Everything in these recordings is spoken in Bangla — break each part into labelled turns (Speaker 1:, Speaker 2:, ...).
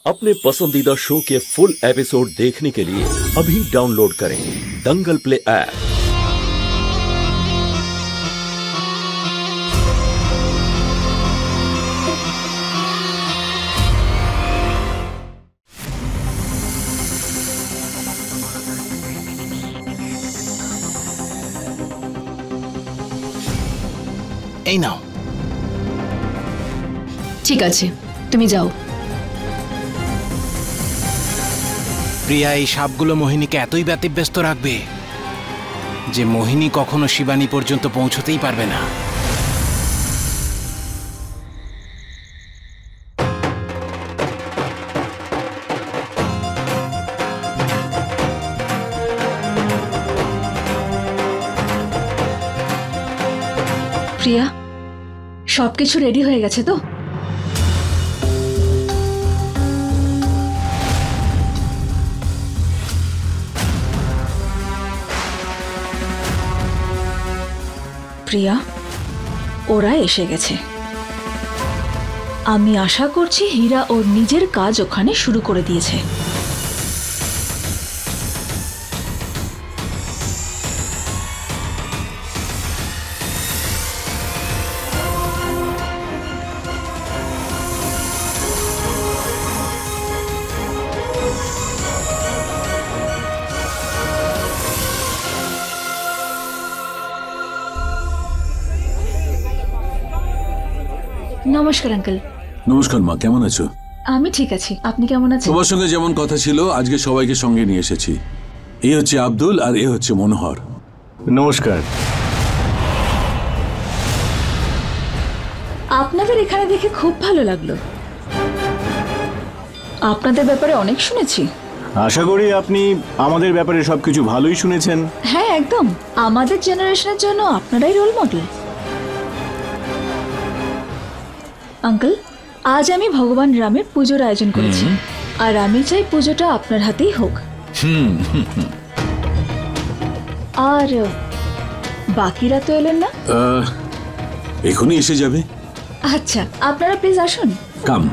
Speaker 1: अपने पसंदीदा शो के फुल एपिसोड देखने के लिए अभी डाउनलोड करें दंगल प्ले ऐप।
Speaker 2: এই নাও।
Speaker 3: ঠিক আছে, তুমি যাও।
Speaker 2: প্রিয়া, এই সাপগুলো মোহিনীকে এতই ব্যতিব্যস্ত রাখবে যে মোহিনী কখনো শিবানী পর্যন্ত পৌঁছতেই পারবে না।
Speaker 3: প্রিয়া, সবকিছু রেডি হয়ে গেছে তো? প্রিয়া, ওরা এসে গেছে। আমি আশা করছি হীরা ওর নিজের কাজ ওখানে শুরু করে দিয়েছে। নমস্কার আঙ্কেল।
Speaker 4: নমস্কার মা, কেমন আছো?
Speaker 3: আমি ঠিক আছি, আপনি কেমন আছেন?
Speaker 4: তোমার সঙ্গে যেমন কথা ছিল আজকে সবাইকে সঙ্গে নিয়ে এসেছি। এই হচ্ছে আব্দুল আর এ হচ্ছে মনোহর।
Speaker 5: নমস্কার।
Speaker 3: আপনাদের এখানে দেখে খুব ভালো লাগলো। আপনাদের ব্যাপারে অনেক শুনেছি।
Speaker 5: আশা করি আপনি আমাদের ব্যাপারে সবকিছু ভালোই শুনেছেন।
Speaker 3: হ্যাঁ, একদম। আমাদের জেনারেশনের জন্য আপনারাই রোল মডেল। আঙ্কেল, আজ আমি ভগবান রামের পুজোর আয়োজন করেছি, আর আমি চাই পুজোটা আপনার হাতেই হোক। আর বাকিরা তো এলেন না।
Speaker 4: এখনই এসে যাবে।
Speaker 3: আচ্ছা, আপনারা প্লিজ আসুন।
Speaker 4: কাম।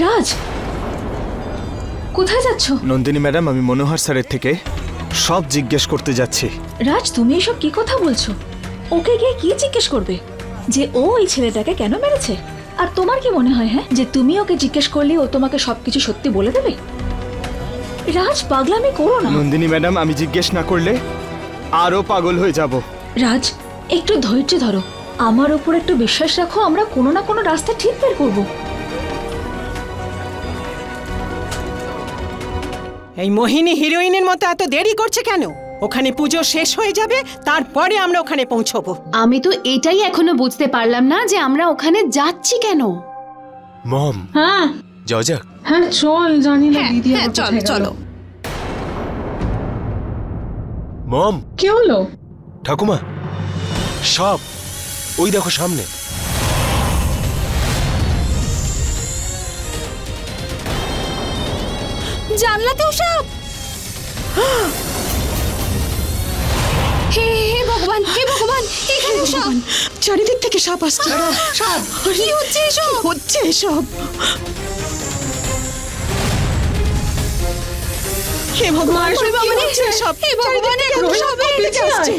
Speaker 3: রাজ, কোথায় যাচ্ছ?
Speaker 6: নন্দিনী ম্যাডাম, আমি মনোহর স্যারের থেকে সব জিজ্ঞেস করতে যাচ্ছি।
Speaker 3: রাজ, তুমি এসব কি কথা বলছো? ওকে গিয়ে কি জিজ্ঞেস করবে? যে ও এই ছেলেটাকে কেন মেরেছে? আর তোমার কি মনে হয় হ্যাঁ, যে তুমি ওকে জিজ্ঞেস করলে ও তোমাকে সবকিছু সত্যি বলে দেবে? রাজ, পাগলামি করো না।
Speaker 6: নন্দিনী ম্যাডাম, আমি জিজ্ঞেস না করলে আরো পাগল হয়ে যাব।
Speaker 3: রাজ, একটু ধৈর্য ধরো, আমার উপর একটু বিশ্বাস রাখো, আমরা কোনো না কোনো রাস্তা ঠিক বের করবো।
Speaker 7: এই মোহিনী হিরোইনের মতো এত দেরি করছে কেন? ওখানে পুজো শেষ হয়ে যাবে, তারপরে আমরা ওখানে পৌঁছবো।
Speaker 3: আমি তো এটাই এখনো বুঝতে পারলাম না যে আমরা ওখানে যাচ্ছি কেন।
Speaker 6: মম,
Speaker 8: হ্যাঁ
Speaker 6: যাও যাক।
Speaker 8: হ্যাঁ চল, জানি না দিদি।
Speaker 7: হ্যাঁ, চলো চলো।
Speaker 6: মম,
Speaker 8: কি হলো?
Speaker 6: ঠাকুমা, সব ওই দেখো সামনে।
Speaker 7: জানলাতেও সাপ। হে ভগবান, হে ভগবান, এখানেও সাপ। চারিদিক থেকে সাপ আসছে। সাপ, কি হচ্ছে এসব? হচ্ছে এসব। হে ভগবান, কি হচ্ছে এসব? হে ভগবান, এত সাপ এদিকে আসছে।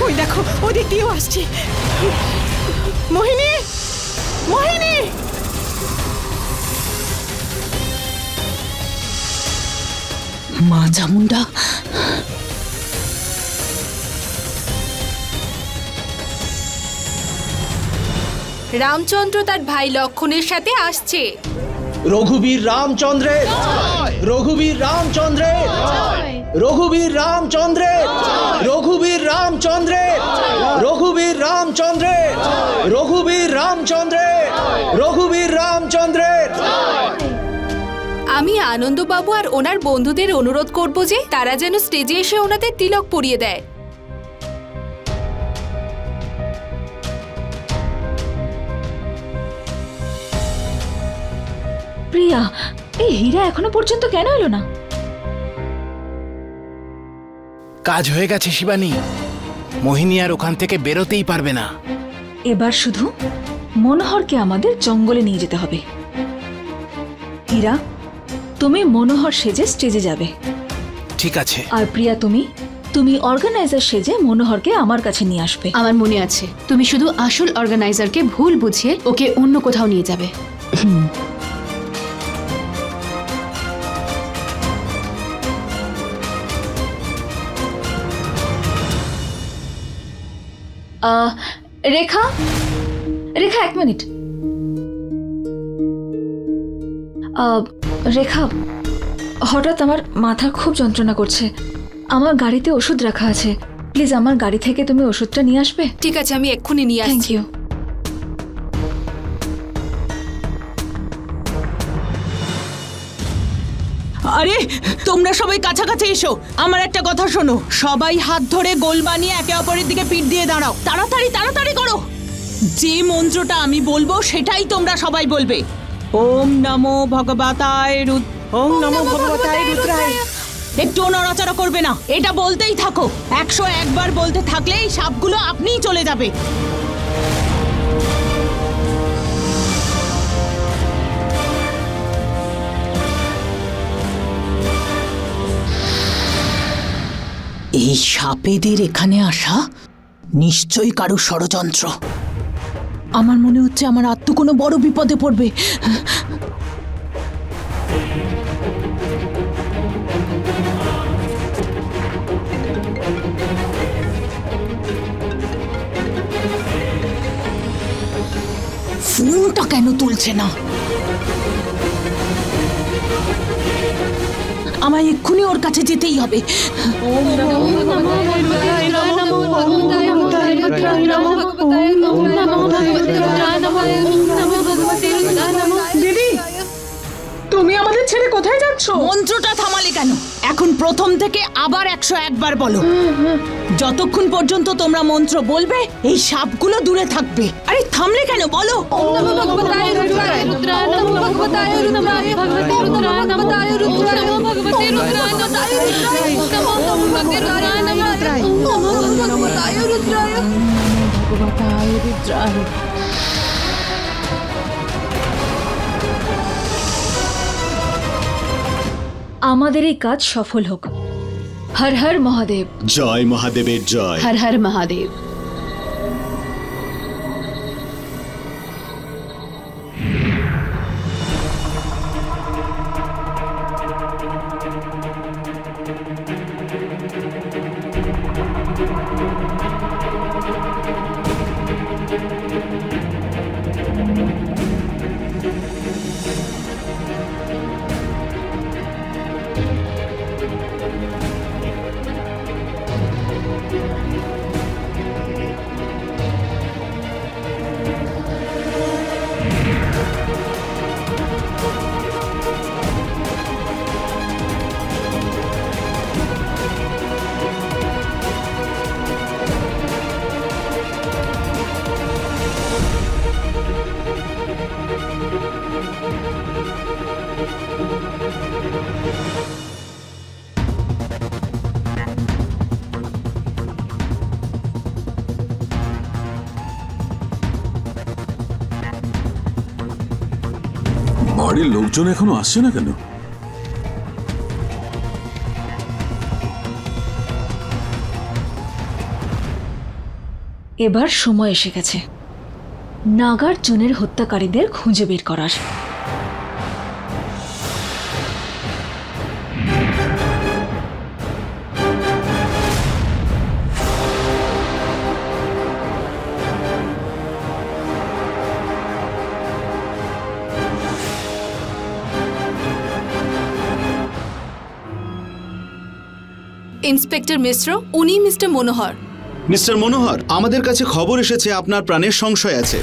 Speaker 7: ওই দেখো, ওদিক দিয়েও আসছে। মোহিনী, মোহিনী।
Speaker 3: মা চামুন্ডা,
Speaker 7: রামচন্দ্র তার ভাই লক্ষণের সাথে আসছে।
Speaker 9: রঘুবীর রামচন্দ্রের, রঘুবীর রামচন্দ্রের, রঘুবীর রামচন্দ্রের, রঘুবীর রামচন্দ্রের, রঘুবীর রামচন্দ্রের, রঘুবীর রামচন্দ্রের, রঘুবীর রামচন্দ্রের।
Speaker 7: আমি আনন্দবাবু আর ওনার বন্ধুদের অনুরোধ করব যে তারা যেন স্টেজে এসে ওনাদের তিলক পরিয়ে দেয়।
Speaker 3: প্রিয়া, এই হীরা এখনো পর্যন্ত কেন এলো না?
Speaker 2: কাজ হয়ে গেছে শিবানী, মোহিনী আর ওখান থেকে বেরোতেই পারবে না।
Speaker 3: এবার শুধু মনোহরকে আমাদের জঙ্গলে নিয়ে যেতে হবে। হীরা, তুমি মনোহর সেজে স্টেজে যাবে।
Speaker 2: ঠিক আছে।
Speaker 3: আর প্রিয়া, তুমি অর্গানাইজার সেজে মনোহরকে আমার কাছে নিয়ে আসবে।
Speaker 7: আমার মনে আছে, তুমি শুধু আসল অর্গানাইজারকে ভুল বুঝিয়ে ওকে অন্য কোথাও নিয়ে যাবে।
Speaker 3: রেখা, রেখা, এক মিনিট। রেখা, হঠাৎ আমার মাথা খুব যন্ত্রণা করছে। আমার গাড়িতে ওষুধ রাখা আছে, প্লিজ আমার গাড়ি থেকে তুমি ওষুধটা নিয়ে আসবে?
Speaker 7: ঠিক আছে, আমি এক্ষুনি নিয়ে আসছি।
Speaker 3: Thank you.
Speaker 10: আরে তোমরা সবাই কাছাকাছি এসো। আমার একটা কথা শোনো, সবাই হাত ধরে গোল বানিয়ে একে অপরের দিকে পিঠ দিয়ে দাঁড়াও। তাড়াতাড়ি তাড়াতাড়ি করো। যে মন্ত্রটা আমি বলবো সেটাই তোমরা সবাই বলবে। ওম নমো ভগবতায় ওম নমো ভগবতায় রুদ্রায়। একটু নড়াচড়া করবে না, এটা বলতেই থাকো। 101 বার বলতে থাকলে এই সাপগুলো আপনিই চলে যাবে। এই সাপেদের এখানে আসা নিশ্চয়ই কারো ষড়যন্ত্র। আমার মনে হচ্ছে আমার আত্ম কোনো বড় বিপদে পড়বে। ফোনটা কেন তুলছে না? আমায় এক্ষুনি ওর কাছে যেতেই হবে।
Speaker 8: দিদি, তুমি আমাদের ছেড়ে কোথায় যাচ্ছ?
Speaker 10: মন্ত্রটা থামালে কেন? এখন প্রথম থেকে আবার 101 বার বলো। যতক্ষণ পর্যন্ত তোমরা মন্ত্র বলবে এই সাপগুলো দূরে থাকবে। আরে থামলে কেন বলো?
Speaker 3: আমাদের এই কাজ সফল হোক। হর হর মহাদেব।
Speaker 5: জয় মহাদেবের জয়।
Speaker 7: হর হর মহাদেব।
Speaker 4: বাড়ির লোকজন এখনো আসছে না কেন?
Speaker 3: এবার সময় এসে গেছে নাগার্জুনের হত্যাকারীদের খুঁজে বের করার।
Speaker 7: ইন্সপেক্টর মিশ্র, উনি মিস্টার মনোহর।
Speaker 11: মিস্টার মনোহর, আমাদের কাছে খবর এসেছে আপনার প্রাণের সংশয় আছে।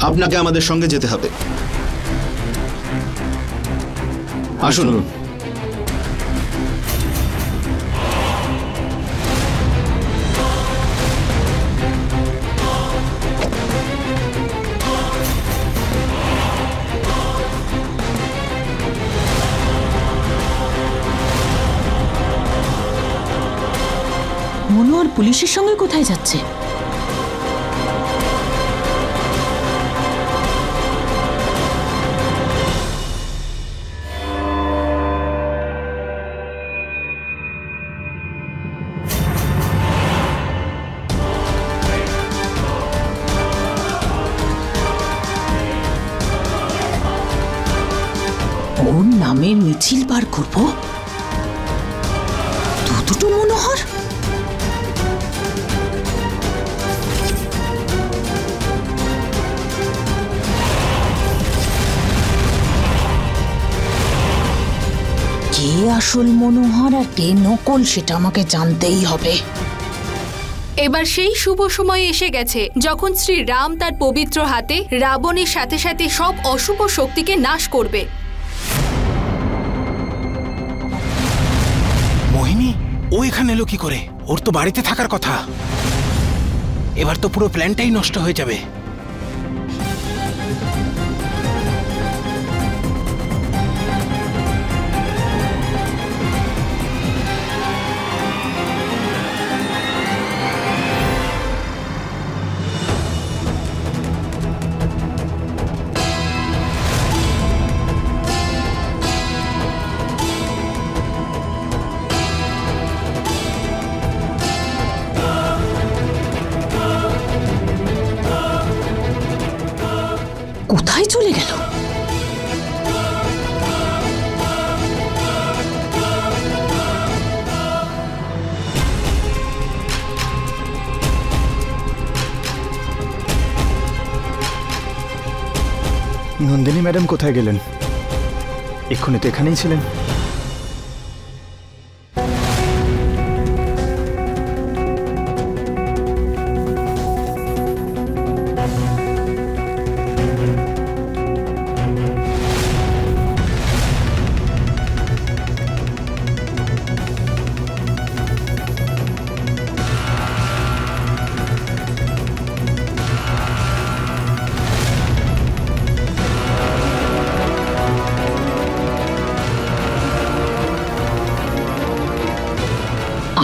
Speaker 11: আপনাকে আমাদের সঙ্গে যেতে হবে। আসুন।
Speaker 10: পুলিশের সঙ্গে কোথায় যাচ্ছে? ওর নামের মিছিল বার করবো? দুটো মনোহর? কে আসল মনোহর আর কে নকল সেটা আমাকে জানতেই হবে।
Speaker 12: এবার সেই শুভ সময় এসে গেছে যখন শ্রী রাম তার পবিত্র হাতে রাবণের সাথে সাথে সব অশুভ শক্তিকে নাশ করবে।
Speaker 2: মোহিনী, ও এখানে এলো কি করে? ওর তো বাড়িতে থাকার কথা। এবার তো পুরো প্ল্যানটাই নষ্ট হয়ে যাবে।
Speaker 10: কোথায় চলে গেল?
Speaker 6: নন্দিনী ম্যাডাম কোথায় গেলেন? এক্ষুনি তো এখানেই ছিলেন।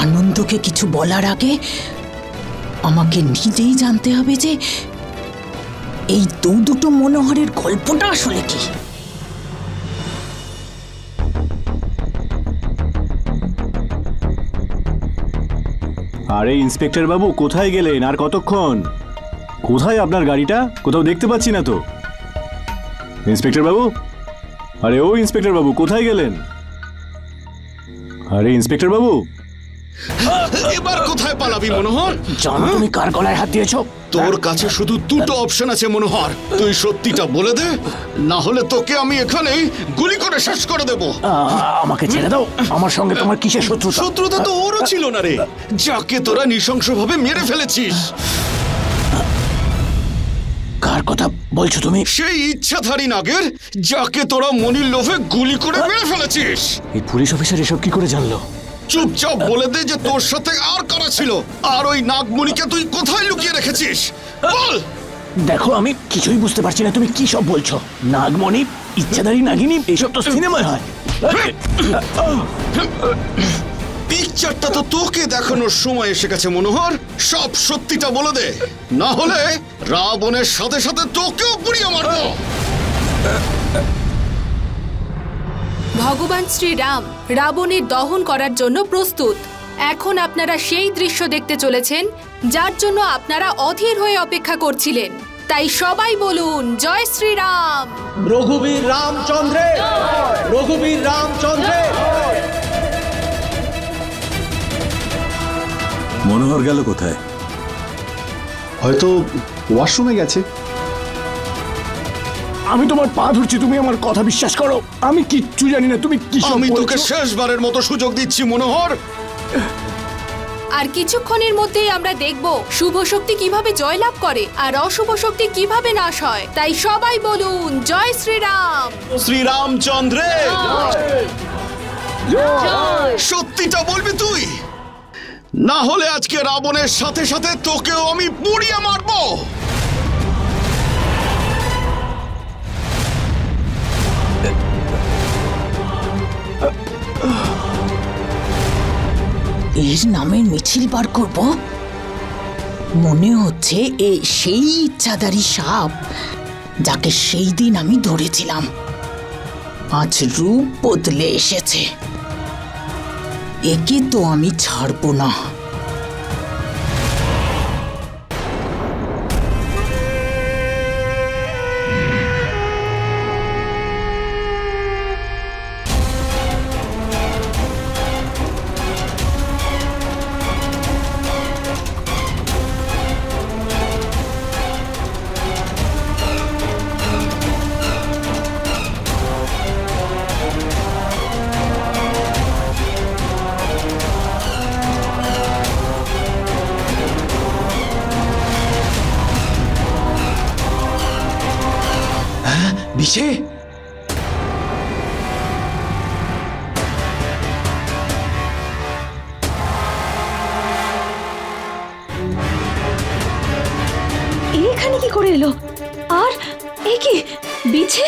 Speaker 10: আনন্দকে কিছু বলার আগে আমাকে নিজেই জানতে হবে যে এই দুটো মনোহরের গল্পটা আসলে কি।
Speaker 5: আরে ইন্সপেক্টর বাবু, কোথায় গেলেন? আর কতক্ষণ? কোথায় আপনার গাড়িটা? কোথাও দেখতে পাচ্ছি না তো। ইন্সপেক্টর বাবু, আরে ও ইন্সপেক্টর বাবু, কোথায় গেলেন? আরে ইন্সপেক্টর বাবু,
Speaker 11: এবার কোথায় পালাবি মনোহর?
Speaker 9: জানো তুমি কার গলায় হাত দিয়েছো?
Speaker 11: তোর কাছে শুধু দুটো অপশন আছে মনোহর, তুই সত্যিটা বলে দে, না হলে তোকে আমি এখানেই গুলি করে শেষ করে দেব।
Speaker 9: আমাকে ছেড়ে দাও, আমার সঙ্গে তোমার কিসের শত্রুতা?
Speaker 11: শত্রুতা তো ওরও ছিল না রে, যাকে তোরা নৃশংসভাবে মেরে ফেলেছিস।
Speaker 9: কার কথা বলছো তুমি?
Speaker 11: সেই ইচ্ছাধারী নাগের, যাকে তোরা মনির লোভে গুলি করে মেরে ফেলেছিস।
Speaker 9: এই পুলিশ অফিসার এসব কি করে জানলো?
Speaker 11: চুপচাপ বলে দে যে তোর সাথে আর কারা ছিল, আর ওই নাগমণিকে তুই কোথায় লুকিয়ে রেখেছিস, বল।
Speaker 9: দেখো, আমি কিছুই বুঝতে পারছি না তুমি কি সব বলছো। নাগমণি, ইচ্ছাধারী নাগিনী, এইসব তো সিনেমায় হয়।
Speaker 11: পিকচারটা তো তোকে দেখানোর সময় এসে গেছে মনোহর, সব সত্যিটা বলে দে, না হলে রাবণের সাথে সাথে তোকেও পুড়িয়ে মারবো।
Speaker 12: ভগবান শ্রীরাম রাবণের দহন করার জন্য প্রস্তুত। এখন আপনারা সেই দৃশ্য দেখতে চলেছেন যার জন্য আপনারা অধীর হয়ে অপেক্ষা করছিলেন। তাই সবাই বলুন জয় শ্রীরাম।
Speaker 9: রঘুবীর রামচন্দ্রের, রঘুবীর রামচন্দ্রের।
Speaker 4: মনোহর গেল কোথায়?
Speaker 5: হয়তো ওয়াশরুমে গেছে।
Speaker 9: আমি তোমার পা ধরছি, তুমি আমার কথা বিশ্বাস করো। আমি কিচ্ছু জানি না, তুমি কি সব
Speaker 11: আমি
Speaker 9: বলছো?
Speaker 11: তোকে শেষবারের মতো সুযোগ দিচ্ছি মনোহর।
Speaker 12: আর কিছুক্ষণের মধ্যেই আমরা দেখব শুভ শক্তি কিভাবে জয়লাভ করে আর অশুভ শক্তি কিভাবে নাশ হয়। তাই সবাই বলুন জয় শ্রীরাম।
Speaker 11: শ্রীরামচন্দ্রের সত্যিটা বলবি তুই, না হলে আজকে রাবণের সাথে সাথে তোকেও আমি পুড়িয়ে মারবো।
Speaker 9: এই
Speaker 10: এর নামের মিছিল বার করব? মনে হচ্ছে এই সেই ইচ্ছাধারী সাপ যাকে সেই দিন আমি ধরেছিলাম। আজ রূপ বদলে এসেছে। একে তো আমি ছাড়বো না।
Speaker 9: বিশে
Speaker 3: এখানে কি করে এলো? আর এ কি বিছে?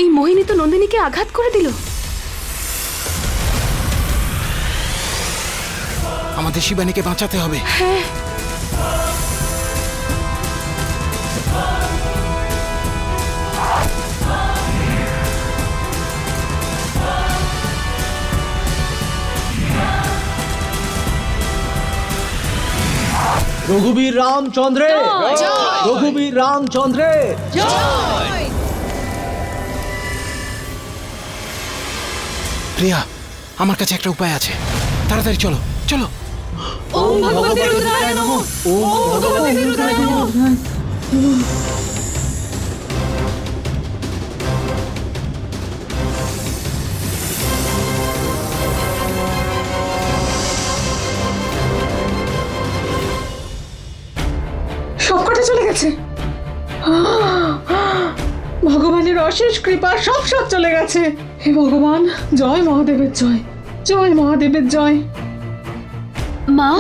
Speaker 3: এই মোহিনী তো নন্দিনীকে আঘাত করে দিল।
Speaker 2: আমাদের শিবানীকে বাঁচাতে হবে।
Speaker 3: হ্যাঁ,
Speaker 9: রঘুবীর রামচন্দ্রে, রঘুবীর রামচন্দ্রে।
Speaker 2: প্রিয়া, আমার কাছে একটা উপায় আছে, তাড়াতাড়ি চলো চলো।
Speaker 8: ওম ভগবতে রুদ্রায় নমঃ, ওম ভগবতে রুদ্রায় নমঃ। সবকটা চলে গেছে। ভগবানের অশেষ কৃপা, সব চলে গেছে। হে ভগবান, জয় মহাদেবের জয়, জয় মহাদেবের জয়।
Speaker 12: মা,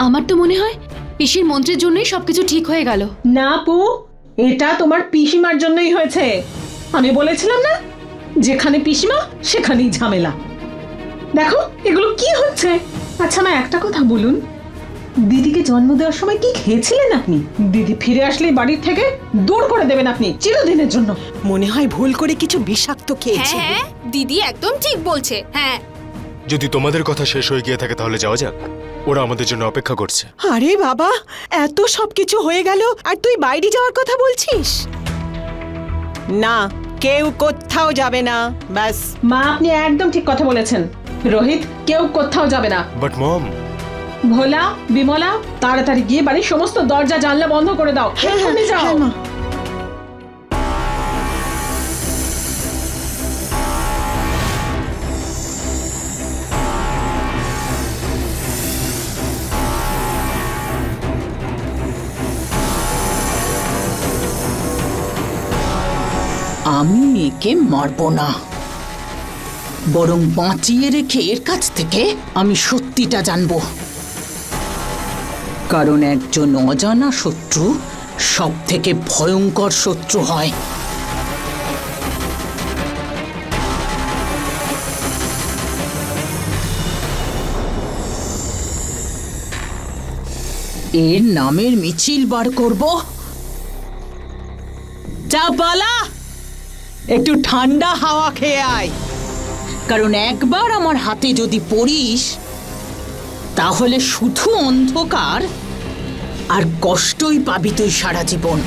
Speaker 12: আমার তো মনে হয় পিসির মন্ত্রের জন্যই সবকিছু ঠিক হয়ে গেল।
Speaker 8: না পু, এটা তোমার পিসিমার জন্যই হয়েছে। আমি বলেছিলাম না, যেখানে পিসিমা সেখানেই ঝামেলা। দেখো এগুলো কি হচ্ছে। আচ্ছা মা, একটা কথা বলুন, দিদিকে জন্ম দেওয়ার সময় কি খেয়েছিলেন আপনি? দিদি ফিরে আসলেই বাড়ির থেকে দূর করে দেবেন আপনি চিরদিনের জন্য।
Speaker 7: মনে হয় ভুল করে কিছু বিষাক্ত খেয়েছে।
Speaker 12: হ্যাঁ, দিদি একদম ঠিক বলছে। হ্যাঁ,
Speaker 13: যদি তোমাদের কথা শেষ হয়ে গিয়ে থাকে তাহলে যাওয়া যাক, ওরা আমাদের জন্য অপেক্ষা করছে।
Speaker 7: আরে বাবা, এত সবকিছু হয়ে গেল আর তুই বাইরে যাওয়ার কথা বলছিস? না, কেউ কোথাও যাবে না। ব্যাস।
Speaker 8: মা, আপনি একদম ঠিক কথা বলেছেন। রোহিত, কেউ কোথাও যাবে না।
Speaker 13: বাট মম।
Speaker 8: ভোলা, বিমলা, তাড়াতাড়ি গিয়ে বাড়ির সমস্ত দরজা জানলা বন্ধ করে দাও। এক্ষুনি যাও।
Speaker 7: মা।
Speaker 10: আমি একে মারবো না, বরং বাঁচিয়ে রেখে এর কাছ থেকে আমি সত্যিটা জানবো। কারণ একজন অজানা শত্রু সব থেকে ভয়ঙ্কর শত্রু হয়। এর নামের মিছিল বার করব, যা পালা, একটু ঠান্ডা হাওয়া খেয়ে আয়, কারণ একবার আমার হাতে যদি পড়িস তাহলে শুধু অন্ধকার আর কষ্টই পাবি তুই সারা জীবন।